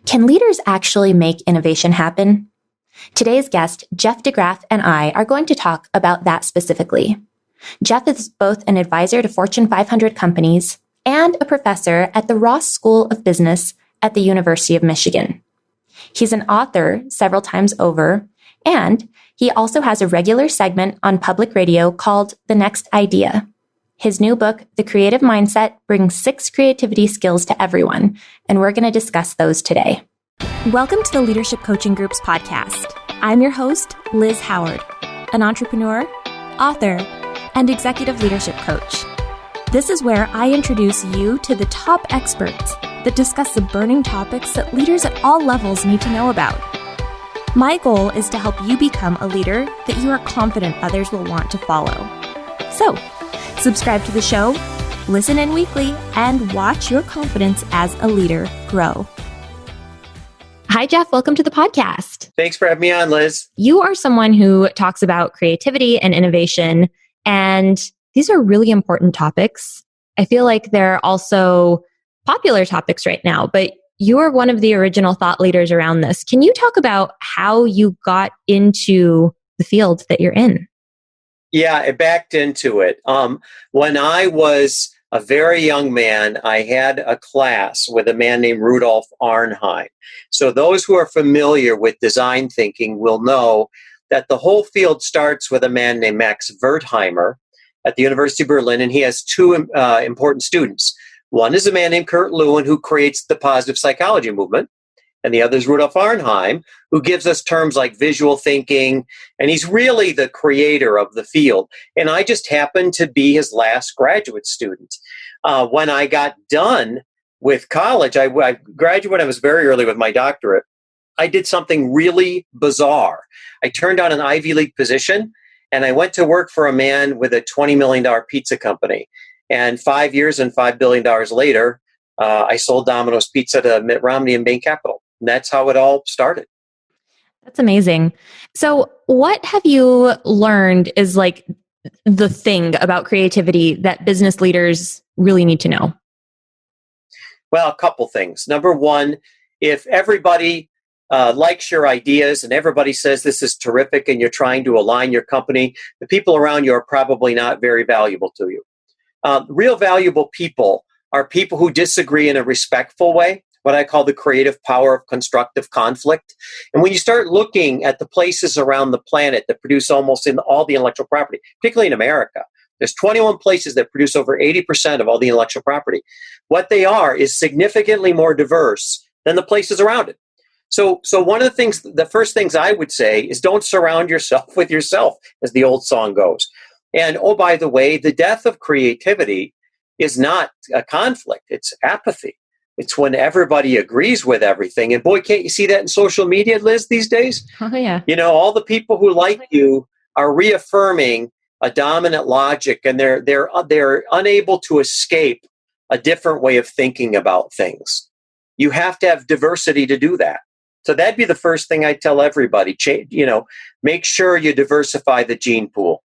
Can leaders actually make innovation happen? Today's guest, Jeff DeGraff, and I are going to talk about that specifically. Jeff is both an advisor to Fortune 500 companies and a professor at the Ross School of Business at the University of Michigan. He's an author several times over, and he also has a regular segment on public radio called The Next Idea. His new book, The Creative Mindset, brings 6 creativity skills to everyone, and we're going to discuss those today. Welcome to the Leadership Coaching Group's podcast. I'm your host, Liz Howard, an entrepreneur, author, and executive leadership coach. This is where I introduce you to the top experts that discuss the burning topics that leaders at all levels need to know about. My goal is to help you become a leader that you are confident others will want to follow. So, subscribe to the show, listen in weekly, and watch your confidence as a leader grow. Hi, Jeff. Welcome to the podcast. Thanks for having me on, Liz. You are someone who talks about creativity and innovation, and these are really important topics. I feel like they're also popular topics right now, but you are one of the original thought leaders around this. Can you talk about how you got into the field that you're in? Yeah, I backed into it. When I was a very young man, I had a class with a man named Rudolf Arnheim. So those who are familiar with design thinking will know that the whole field starts with a man named Max Wertheimer at the University of Berlin, and he has 2 important students. One is a man named Kurt Lewin, who creates the positive psychology movement, and the other is Rudolf Arnheim, who gives us terms like visual thinking, and he's really the creator of the field. And I just happened to be his last graduate student. When I got done with college, I graduated when I was very early with my doctorate. I did something really bizarre. I turned down an Ivy League position, and I went to work for a man with a $20 million pizza company. And 5 years and $5 billion later, I sold Domino's Pizza to Mitt Romney and Bain Capital. And that's how it all started. That's amazing. So what have you learned is like the thing about creativity that business leaders really need to know? Well, a couple things. Number one, if everybody likes your ideas and everybody says this is terrific and you're trying to align your company, the people around you are probably not very valuable to you. Real valuable people are people who disagree in a respectful way, what I call the creative power of constructive conflict. And when you start looking at the places around the planet that produce almost in all the intellectual property, particularly in America, there's 21 places that produce over 80% of all the intellectual property. What they are is significantly more diverse than the places around it. So one of the first things I would say is don't surround yourself with yourself, as the old song goes. And oh, by the way, the death of creativity is not a conflict, it's apathy. It's when everybody agrees with everything. And boy, can't you see that in social media, Liz, these days? Oh, yeah. You know, all the people who like you are reaffirming a dominant logic, and they're unable to escape a different way of thinking about things. You have to have diversity to do that. So that'd be the first thing I tell everybody. Make sure you diversify the gene pool.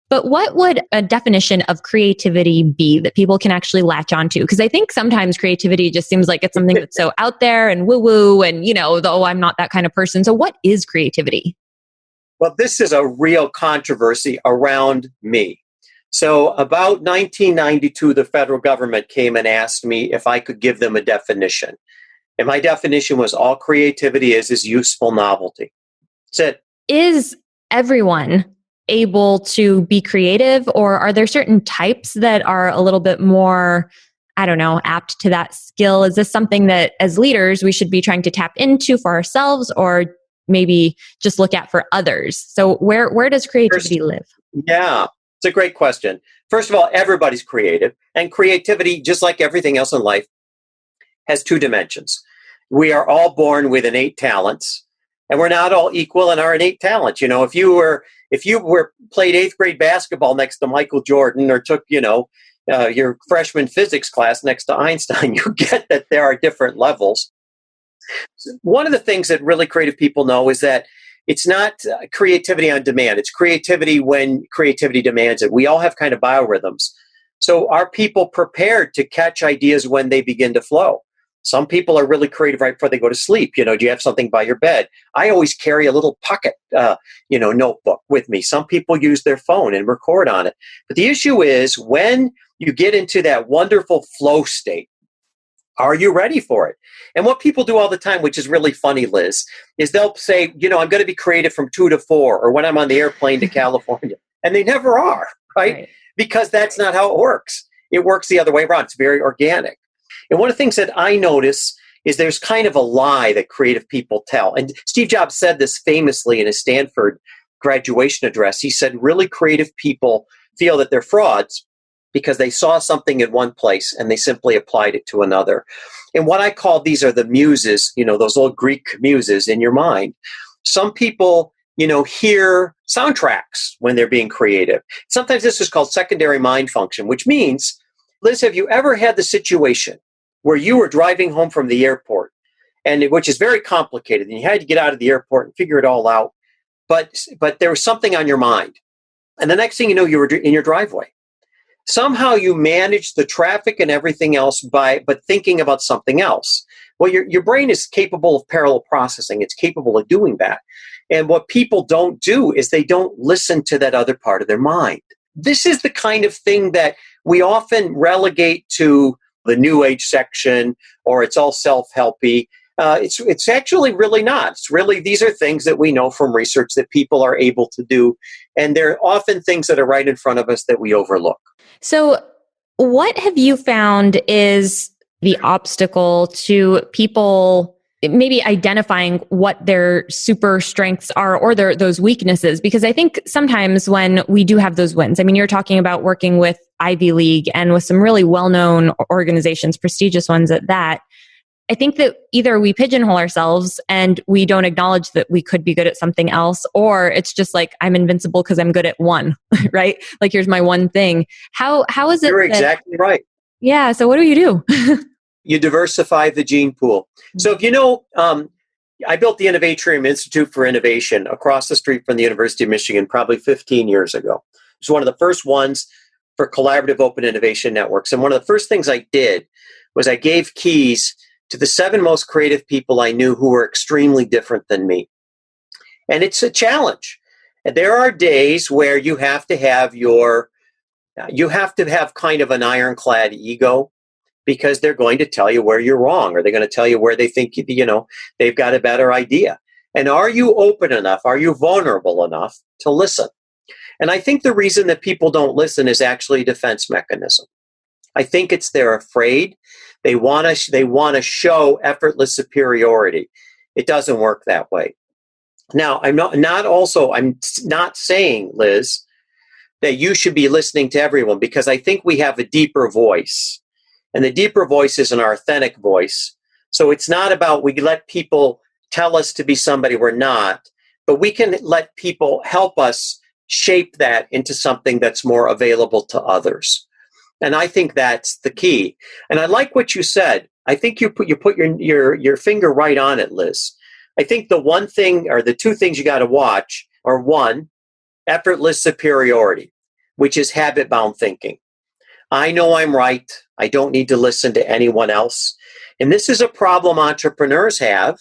But what would a definition of creativity be that people can actually latch onto? Because I think sometimes creativity just seems like it's something that's so out there and woo-woo and, though I'm not that kind of person. So what is creativity? Well, this is a real controversy around me. So about 1992, the federal government came and asked me if I could give them a definition. And my definition was all creativity is useful novelty. That's it. Is everyone able to be creative, or are there certain types that are a little bit more, apt to that skill? Is this something that as leaders we should be trying to tap into for ourselves, or maybe just look at for others? So where does creativity live? Yeah, it's a great question. First of all, everybody's creative, and creativity, just like everything else in life, has 2 dimensions. We are all born with innate talents, and we're not all equal in our innate talents. If you were played 8th grade basketball next to Michael Jordan, or took, your freshman physics class next to Einstein, you get that there are different levels. One of the things that really creative people know is that it's not creativity on demand. It's creativity when creativity demands it. We all have kind of biorhythms. So are people prepared to catch ideas when they begin to flow? Some people are really creative right before they go to sleep. Do you have something by your bed? I always carry a little pocket, notebook with me. Some people use their phone and record on it. But the issue is when you get into that wonderful flow state, are you ready for it? And what people do all the time, which is really funny, Liz, is they'll say, I'm going to be creative from 2 to 4 or when I'm on the airplane to California. And they never are, right? Because that's not how it works. It works the other way around. It's very organic. And one of the things that I notice is there's kind of a lie that creative people tell. And Steve Jobs said this famously in his Stanford graduation address. He said, really creative people feel that they're frauds because they saw something in one place and they simply applied it to another. And what I call these are the muses, those old Greek muses in your mind. Some people, hear soundtracks when they're being creative. Sometimes this is called secondary mind function, which means, Liz, have you ever had the situation where you were driving home from the airport, which is very complicated, and you had to get out of the airport and figure it all out, but there was something on your mind. And the next thing you know, you were in your driveway. Somehow you managed the traffic and everything else but thinking about something else. Well, your brain is capable of parallel processing. It's capable of doing that. And what people don't do is they don't listen to that other part of their mind. This is the kind of thing that we often relegate to the New Age section, or it's all self-helpy. It's actually really not. It's really, these are things that we know from research that people are able to do. And they're often things that are right in front of us that we overlook. So what have you found is the obstacle to people maybe identifying what their super strengths are or those weaknesses? Because I think sometimes when we do have those wins, you're talking about working with Ivy League and with some really well-known organizations, prestigious ones at that. I think that either we pigeonhole ourselves and we don't acknowledge that we could be good at something else, or it's just like, I'm invincible because I'm good at one, right? Like, here's my one thing. How is it? You're exactly right. Yeah. So what do you do? You diversify the gene pool. So if I built the Innovatorium Institute for Innovation across the street from the University of Michigan probably 15 years ago. It was one of the first ones for collaborative open innovation networks. And one of the first things I did was I gave keys to the 7 most creative people I knew who were extremely different than me. And it's a challenge. And there are days where you have to have kind of an ironclad ego, because they're going to tell you where you're wrong, or they're going to tell you where they think, they've got a better idea. And are you open enough? Are you vulnerable enough to listen? And I think the reason that people don't listen is actually a defense mechanism. I think it's they're afraid. They want to show effortless superiority. It doesn't work that way. Now, I'm not saying, Liz, that you should be listening to everyone, because I think we have a deeper voice. And the deeper voice is an authentic voice. So it's not about we let people tell us to be somebody we're not, but we can let people help us shape that into something that's more available to others. And I think that's the key. And I like what you said. I think you put your finger right on it, Liz. I think the one thing, or the two things you got to watch are, one, effortless superiority, which is habit-bound thinking. I know I'm right. I don't need to listen to anyone else. And this is a problem entrepreneurs have,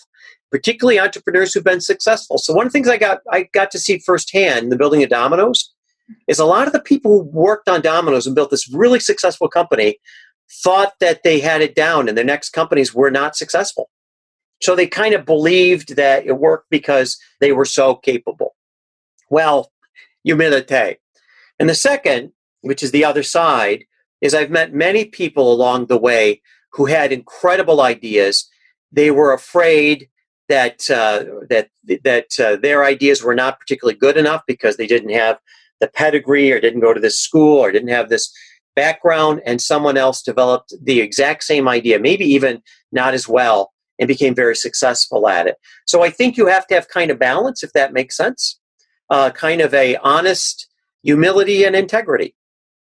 particularly entrepreneurs who've been successful. So one of the things I got to see firsthand in the building of Domino's is a lot of the people who worked on Domino's and built this really successful company thought that they had it down and their next companies were not successful. So they kind of believed that it worked because they were so capable. Well, humility. And the second, which is the other side, is I've met many people along the way who had incredible ideas. They were afraid that their ideas were not particularly good enough because they didn't have the pedigree, or didn't go to this school, or didn't have this background, and someone else developed the exact same idea, maybe even not as well, and became very successful at it. So I think you have to have kind of balance, if that makes sense, kind of a honest humility and integrity.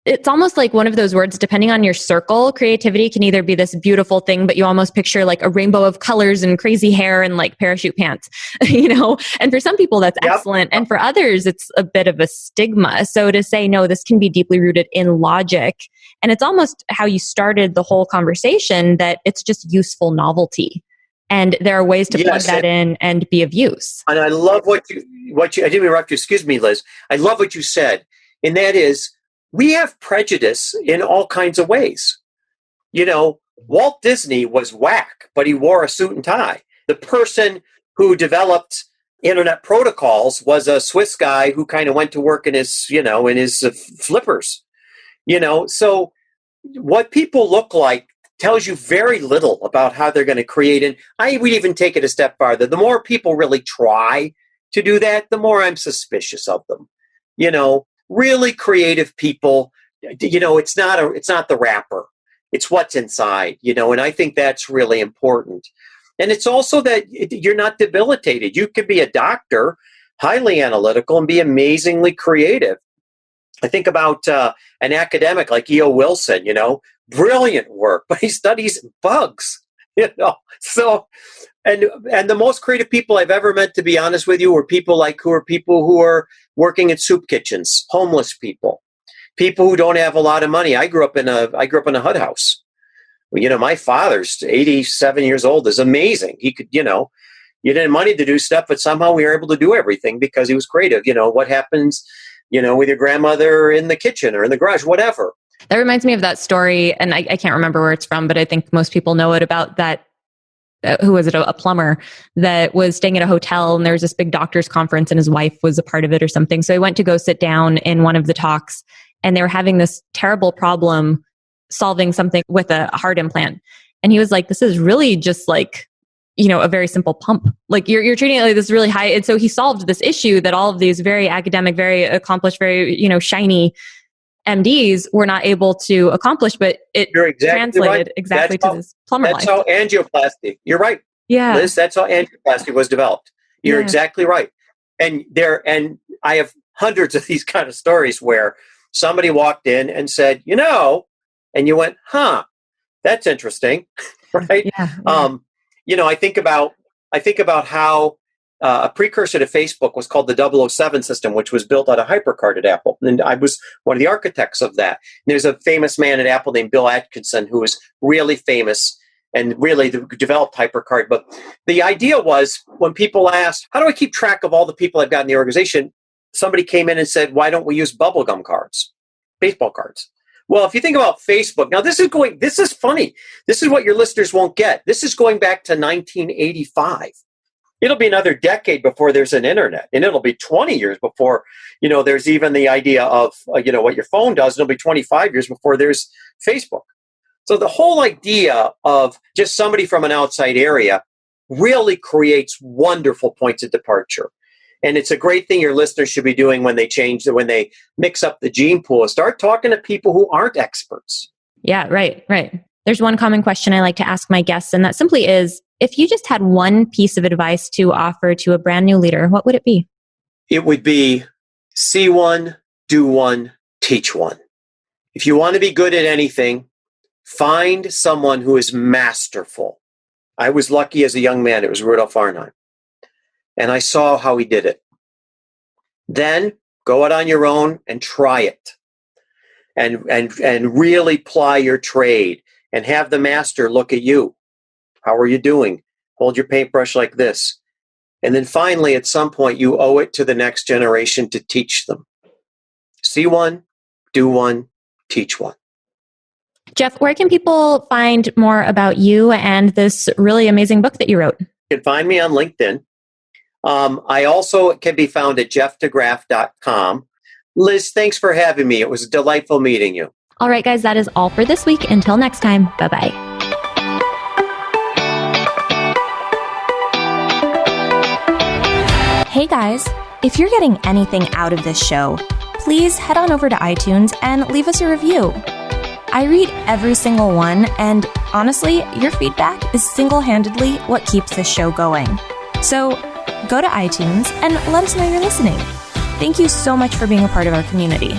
it's almost like one of those words, depending on your circle, creativity can either be this beautiful thing, but you almost picture like a rainbow of colors and crazy hair and like parachute pants, and for some people that's excellent. And for others, it's a bit of a stigma. So to say, no, this can be deeply rooted in logic. And it's almost how you started the whole conversation, that it's just useful novelty. And there are ways to plug that in and be of use. And I love what you, I didn't interrupt you. Excuse me, Liz. I love what you said. And that is, we have prejudice in all kinds of ways. Walt Disney was whack, but he wore a suit and tie. The person who developed internet protocols was a Swiss guy who kind of went to work in his, flippers. So what people look like tells you very little about how they're going to create. And I would even take it a step farther. The more people really try to do that, the more I'm suspicious of them. Really creative people, it's not the wrapper. It's what's inside, and I think that's really important. And it's also that you're not debilitated. You could be a doctor, highly analytical, and be amazingly creative. I think about an academic like E.O. Wilson, brilliant work, but he studies bugs, So, and the most creative people I've ever met, to be honest with you, were people who are working in soup kitchens, homeless people who don't have a lot of money. I grew up in a HUD house. My father's 87 years old is amazing. He could, you didn't have money to do stuff, but somehow we were able to do everything because he was creative. What happens, with your grandmother in the kitchen or in the garage, whatever. That reminds me of that story, and I can't remember where it's from, but I think most people know it, about that. Who was it? A plumber that was staying at a hotel, and there was this big doctor's conference, and his wife was a part of it or something. So he went to go sit down in one of the talks, and they were having this terrible problem solving something with a heart implant. And he was like, this is really just like, a very simple pump. Like you're treating it like this really high. And so he solved this issue that all of these very academic, very accomplished, very, shiny MDs were not able to accomplish, but it translated exactly to this plumber life. That's how angioplasty, you're right. Yeah. Liz, that's how angioplasty was developed. You're exactly right. And I have hundreds of these kind of stories where somebody walked in and said, and you went, that's interesting. Right. Yeah. I think about how a precursor to Facebook was called the 007 system, which was built out of HyperCard at Apple. And I was one of the architects of that. And there's a famous man at Apple named Bill Atkinson who was really famous and really developed HyperCard. But the idea was, when people asked, how do I keep track of all the people I've got in the organization? Somebody came in and said, why don't we use bubblegum cards, baseball cards? Well, if you think about Facebook, now this is funny. This is what your listeners won't get. This is going back to 1985. It'll be another decade before there's an internet, and it'll be 20 years before, there's even the idea of, what your phone does. It'll be 25 years before there's Facebook. So the whole idea of just somebody from an outside area really creates wonderful points of departure. And it's a great thing your listeners should be doing when they mix up the gene pool. Start talking to people who aren't experts. Yeah, right. There's one common question I like to ask my guests, and that simply is, if you just had one piece of advice to offer to a brand new leader, what would it be? It would be see one, do one, teach one. If you want to be good at anything, find someone who is masterful. I was lucky as a young man. It was Rudolf Arnheim. And I saw how he did it. Then go out on your own and try it. And really ply your trade and have the master look at you. How are you doing? Hold your paintbrush like this. And then finally, at some point, you owe it to the next generation to teach them. See one, do one, teach one. Jeff, where can people find more about you and this really amazing book that you wrote? You can find me on LinkedIn. I also can be found at jeffdegraff.com. Liz, thanks for having me. It was delightful meeting you. All right, guys, that is all for this week. Until next time, bye-bye. Hey guys, if you're getting anything out of this show, please head on over to iTunes and leave us a review. I read every single one, and honestly, your feedback is single-handedly what keeps this show going. So go to iTunes and let us know you're listening. Thank you so much for being a part of our community.